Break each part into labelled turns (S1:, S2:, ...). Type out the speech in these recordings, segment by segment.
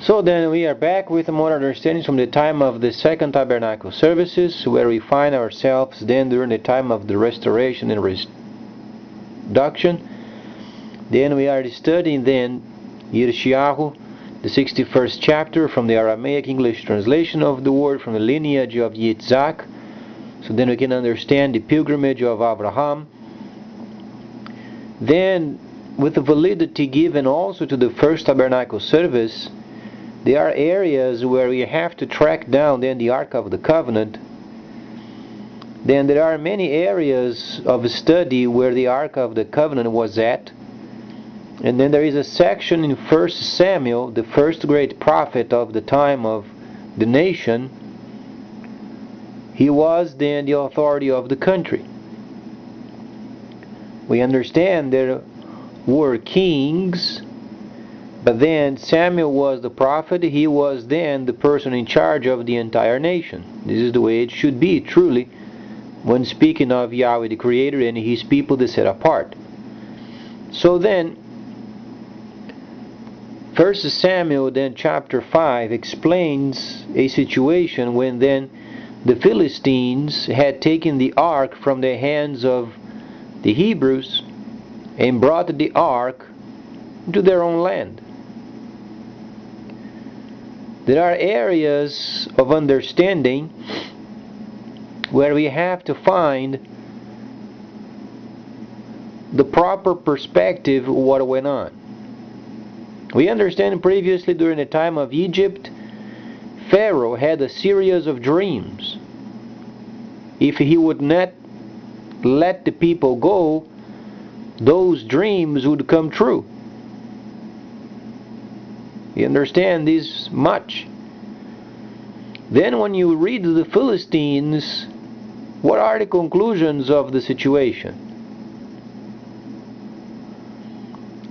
S1: So then we are back with more understanding from the time of the second tabernacle services, where we find ourselves then during the time of the restoration and reduction. Then we are studying then Yirmiyahu, the 61st chapter, from the Aramaic English translation of the word, from the lineage of Yitzhak. So then we can understand the pilgrimage of Abraham. Then, with the validity given also to the first tabernacle service, there are areas where we have to track down then the Ark of the Covenant. Then there are many areas of study where the Ark of the Covenant was at. And then there is a section in 1 Samuel, the first great prophet of the time of the nation. He was then the authority of the country. We understand there were kings, but then Samuel was the prophet. He was then the person in charge of the entire nation. This is the way it should be, truly, when speaking of Yahweh the Creator and His people, the set apart. So then, 1 Samuel then chapter 5 explains a situation when then the Philistines had taken the ark from the hands of the Hebrews and brought the ark to their own land. There are areas of understanding where we have to find the proper perspective of what went on. We understand previously during the time of Egypt, Pharaoh had a series of dreams. If he would not let the people go, those dreams would come true. You understand this much. Then when you read the Philistines, what are the conclusions of the situation?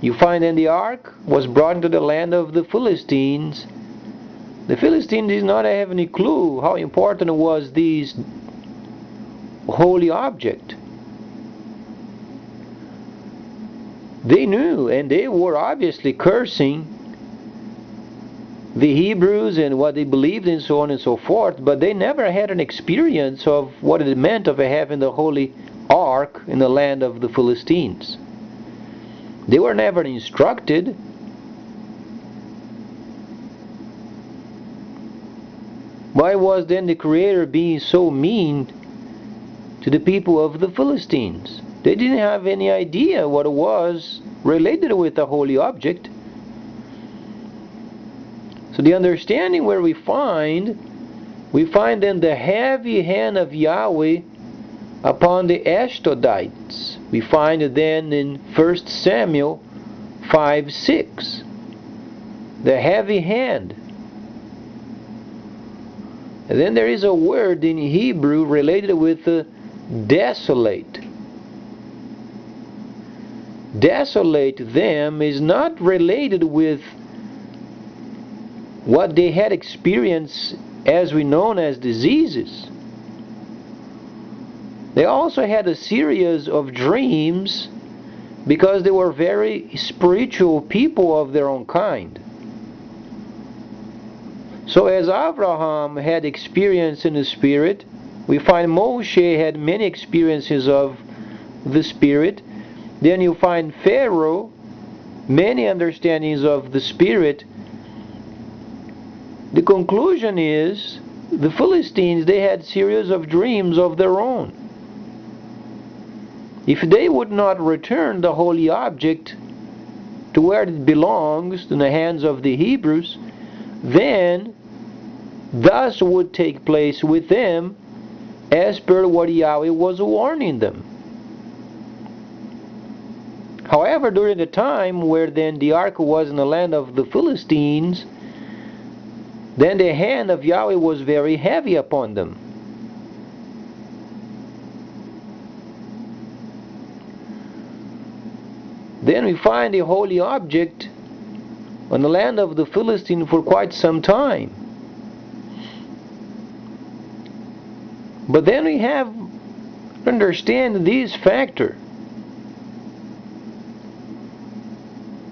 S1: You find that the ark was brought into the land of the Philistines. The Philistines did not have any clue how important was this holy object. They knew, and they were obviously cursing the Hebrews and what they believed and so on and so forth, but they never had an experience of what it meant of having the holy ark in the land of the Philistines. They were never instructed. Why was then the Creator being so mean to the people of the Philistines? They didn't have any idea what it was related with the holy object. So the understanding where we find then the heavy hand of Yahweh upon the Ashdodites. We find it then in 1 Samuel 5:6. The heavy hand. And then there is a word in Hebrew related with desolate. Desolate them is not related with what they had experienced as we know as diseases. They also had a series of dreams because they were very spiritual people of their own kind. So as Abraham had experience in the Spirit, we find Moshe had many experiences of the Spirit. Then you find Pharaoh, many understandings of the Spirit. The conclusion is, the Philistines, they had series of dreams of their own. If they would not return the holy object to where it belongs, in the hands of the Hebrews, then thus would take place with them as per what Yahweh was warning them. However, during the time where then the ark was in the land of the Philistines, then the hand of Yahweh was very heavy upon them. Then we find the holy object on the land of the Philistines for quite some time. But then we have to understand this factor.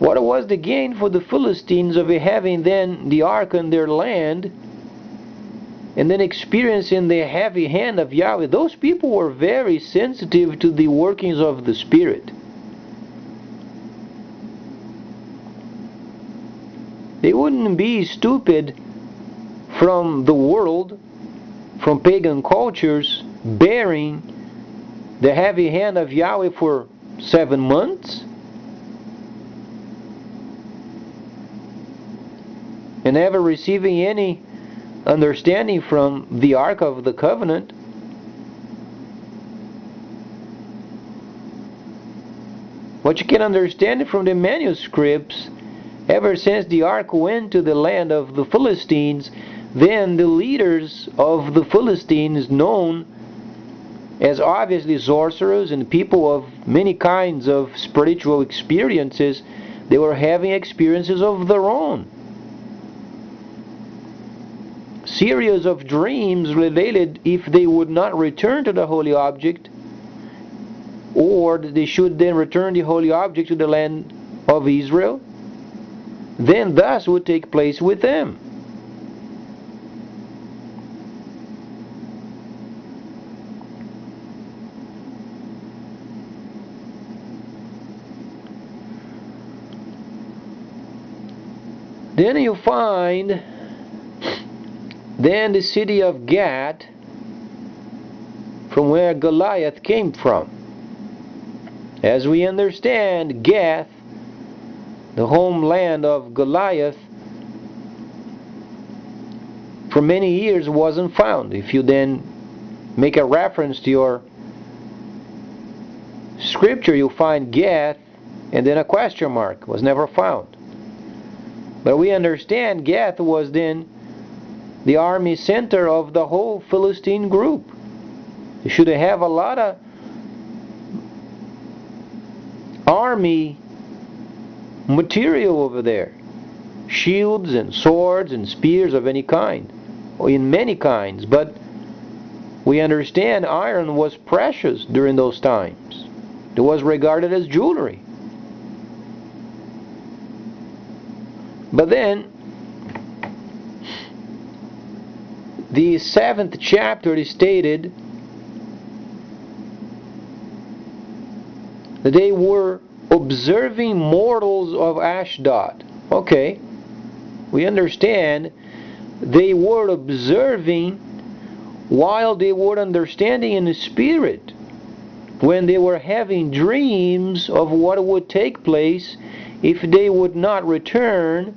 S1: What was the gain for the Philistines of having then the ark in their land and then experiencing the heavy hand of Yahweh? Those people were very sensitive to the workings of the Spirit. They wouldn't be stupid from the world, from pagan cultures, bearing the heavy hand of Yahweh for 7 months and never receiving any understanding from the Ark of the Covenant. What you can understand from the manuscripts, ever since the Ark went to the land of the Philistines, then the leaders of the Philistines, known as obviously sorcerers and people of many kinds of spiritual experiences, they were having experiences of their own. Series of dreams related if they would not return to the holy object, or they should then return the holy object to the land of Israel, then thus would take place with them. Then you find then the city of Gath, from where Goliath came from. As we understand, Gath, the homeland of Goliath, for many years wasn't found. If you then make a reference to your scripture, you'll find Gath and then a question mark, was never found. But we understand Gath was then the army center of the whole Philistine group. You should have a lot of army material over there. Shields and swords and spears of any kind, or in many kinds. But we understand iron was precious during those times. It was regarded as jewelry. But then the 7th chapter is stated that they were observing mortals of Ashdod. Okay, we understand they were observing while they were understanding in the spirit, when they were having dreams of what would take place if they would not return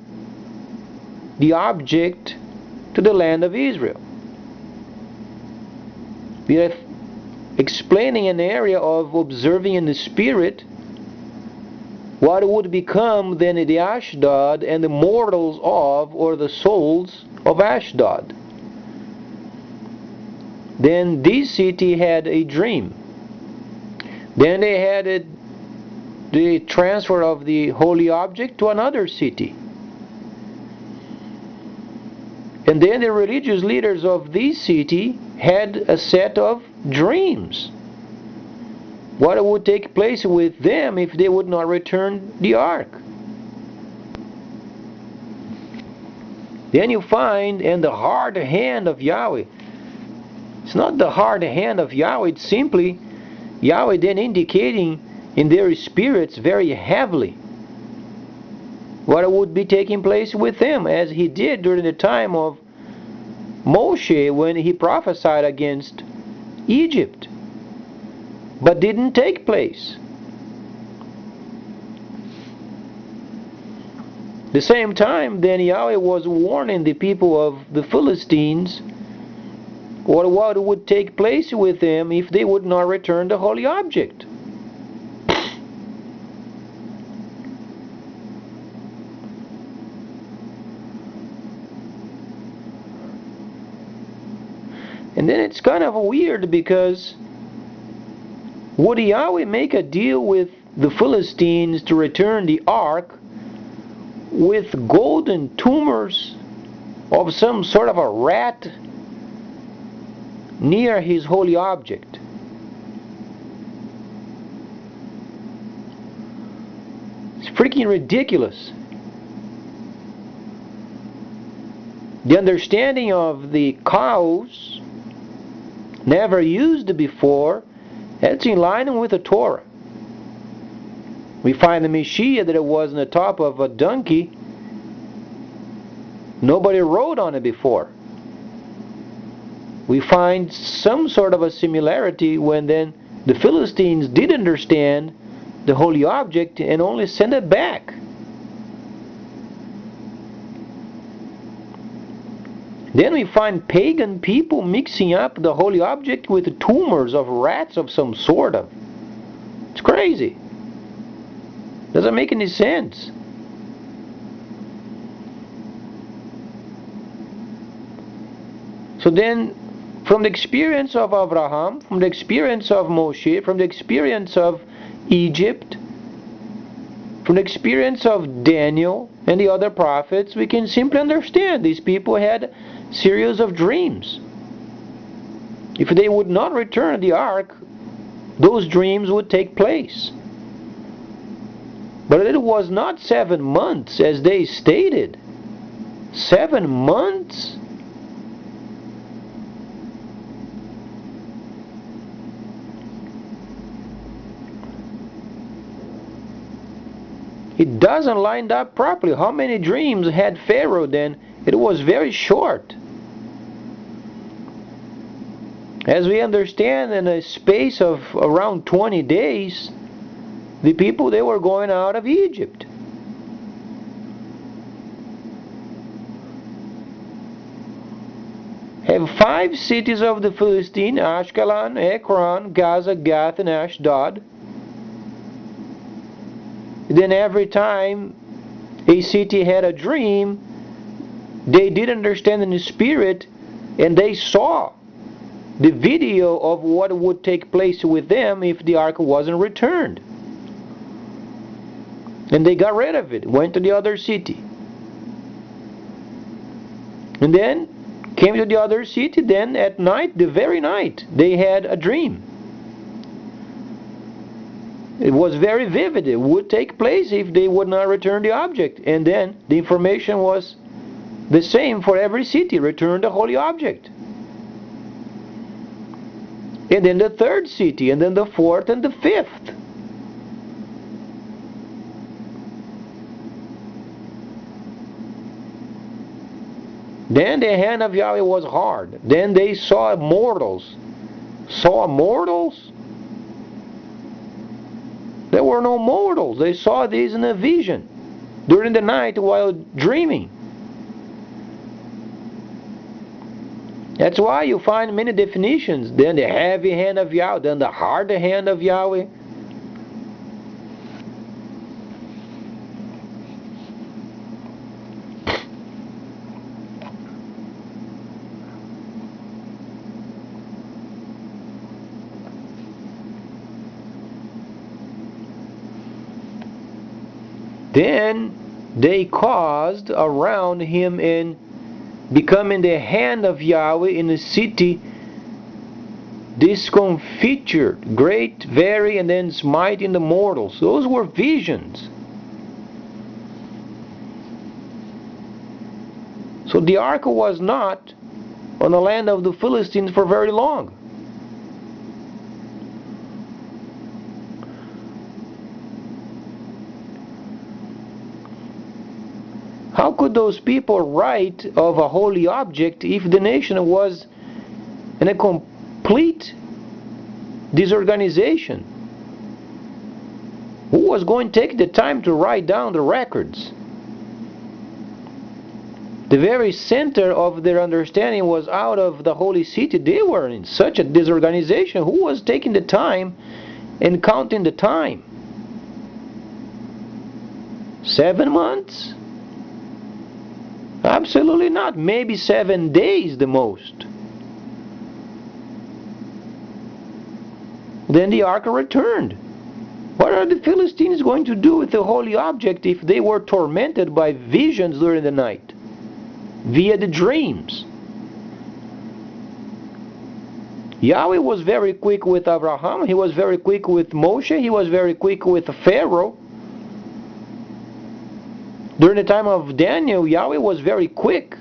S1: the object to the land of Israel. We are explaining an area of observing in the spirit what would become then the Ashdod and the mortals of, or the souls of Ashdod. Then this city had a dream. Then they had the transfer of the holy object to another city. And then the religious leaders of this city had a set of dreams. What would take place with them if they would not return the ark? Then you find, and the hard hand of Yahweh. It's not the hard hand of Yahweh, it's simply Yahweh then indicating in their spirits very heavily what would be taking place with them, as he did during the time of Moshe when he prophesied against Egypt, but didn't take place. The same time, then Yahweh was warning the people of the Philistines what would take place with them if they would not return the holy object. And then it's kind of weird, because would Yahweh make a deal with the Philistines to return the ark with golden tumors of some sort of a rat near his holy object? It's freaking ridiculous. The understanding of the cows, never used before, that's in line with the Torah. We find the Messiah that it was on the top of a donkey. Nobody rode on it before. We find some sort of a similarity when then the Philistines did understand the holy object and only sent it back. Then we find pagan people mixing up the holy object with tumors of rats of some sort of. It's crazy. Doesn't make any sense. So then, from the experience of Abraham, from the experience of Moshe, from the experience of Egypt, from the experience of Daniel and the other prophets, we can simply understand these people had a series of dreams. If they would not return the ark, those dreams would take place. But it was not 7 months as they stated. 7 months? It doesn't line up properly. How many dreams had Pharaoh then? It was very short. As we understand, in a space of around 20 days, the people, they were going out of Egypt. Have 5 cities of the Philistines: Ashkelon, Ekron, Gaza, Gath, and Ashdod. Then every time a city had a dream, they did understand in the spirit, and they saw the video of what would take place with them if the ark wasn't returned. And they got rid of it, went to the other city. And then came to the other city, then at night, the very night, they had a dream. It was very vivid. It would take place if they would not return the object. And then the information was the same for every city: return the holy object. And then the 3rd city, and then the 4th and the 5th. Then the hand of Yahweh was hard. Then they saw mortals. Saw mortals? There were no mortals. They saw these in a vision during the night while dreaming. That's why you find many definitions. Then the heavy hand of Yahweh, then the hard hand of Yahweh. Then they caused around him in becoming the hand of Yahweh in the city discomfiture, great, very, and then smite in the mortals. Those were visions. So the ark was not on the land of the Philistines for very long. How could those people write of a holy object if the nation was in a complete disorganization? Who was going to take the time to write down the records? The very center of their understanding was out of the holy city. They were in such a disorganization. Who was taking the time and counting the time? 7 months? Absolutely not. Maybe 7 days the most. Then the ark returned. What are the Philistines going to do with the holy object if they were tormented by visions during the night, via the dreams? Yahweh was very quick with Abraham. He was very quick with Moshe. He was very quick with Pharaoh. During the time of Daniel, Yahweh was very quick.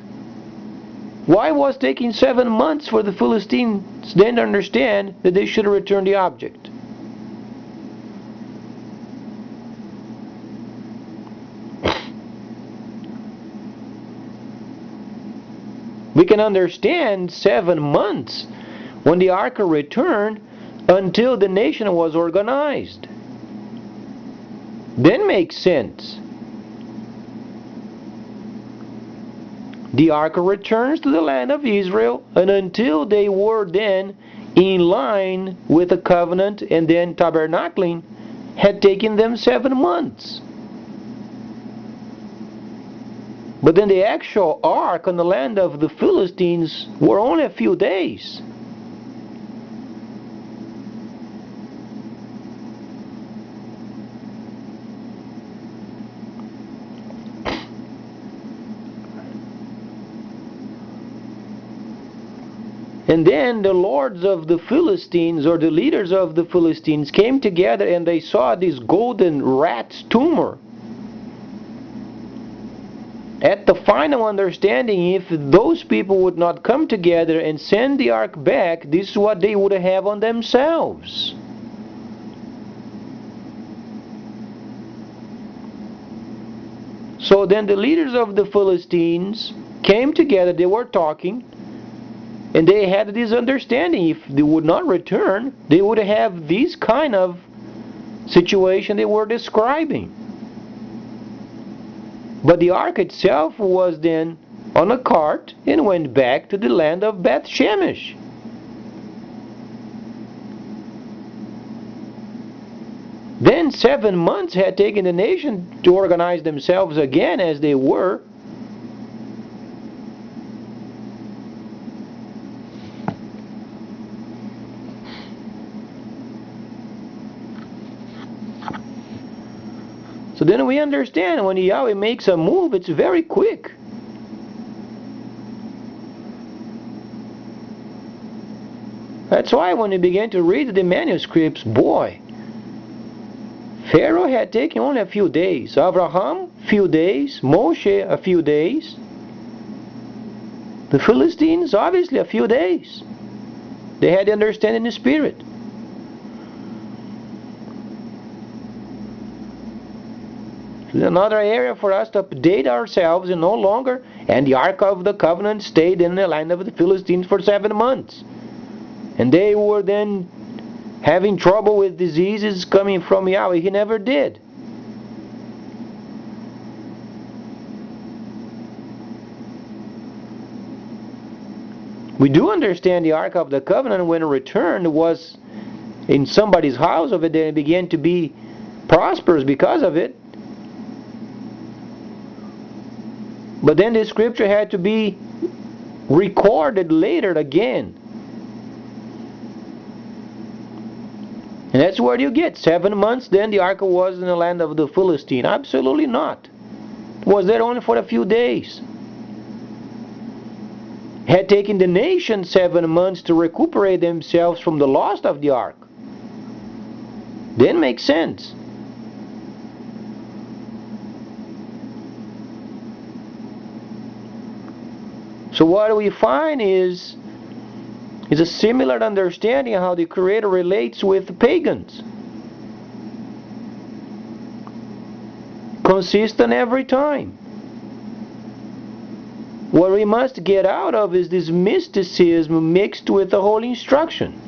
S1: Why was it taking 7 months for the Philistines then to understand that they should return the object? We can understand 7 months when the ark returned until the nation was organized. Then makes sense. The ark returns to the land of Israel, and until they were then in line with the covenant and then tabernacling, had taken them 7 months. But then the actual ark on the land of the Philistines were only a few days. And then the lords of the Philistines, or the leaders of the Philistines, came together and they saw this golden rat's tumor. At the final understanding, if those people would not come together and send the ark back, this is what they would have on themselves. So then the leaders of the Philistines came together, they were talking, and they had this understanding. If they would not return, they would have this kind of situation they were describing. But the ark itself was then on a cart and went back to the land of Beth Shemesh. Then 7 months had taken the nation to organize themselves again as they were. So then we understand when Yahweh makes a move, it's very quick. That's why when you begin to read the manuscripts, boy, Pharaoh had taken only a few days. Abraham, few days. Moshe, a few days. The Philistines, obviously a few days. They had the understanding in the spirit. Another area for us to update ourselves, and no longer, and the Ark of the Covenant stayed in the land of the Philistines for 7 months. And they were then having trouble with diseases coming from Yahweh. He never did. We do understand the Ark of the Covenant, when it returned, was in somebody's house of it, and it began to be prosperous because of it. But then the scripture had to be recorded later again. And that's where you get 7 months, then the ark was in the land of the Philistine. Absolutely not. It was there only for a few days. It had taken the nation 7 months to recuperate themselves from the loss of the ark. Then makes sense. So what we find is a similar understanding of how the Creator relates with the pagans. Consistent every time. What we must get out of is this mysticism mixed with the holy instruction.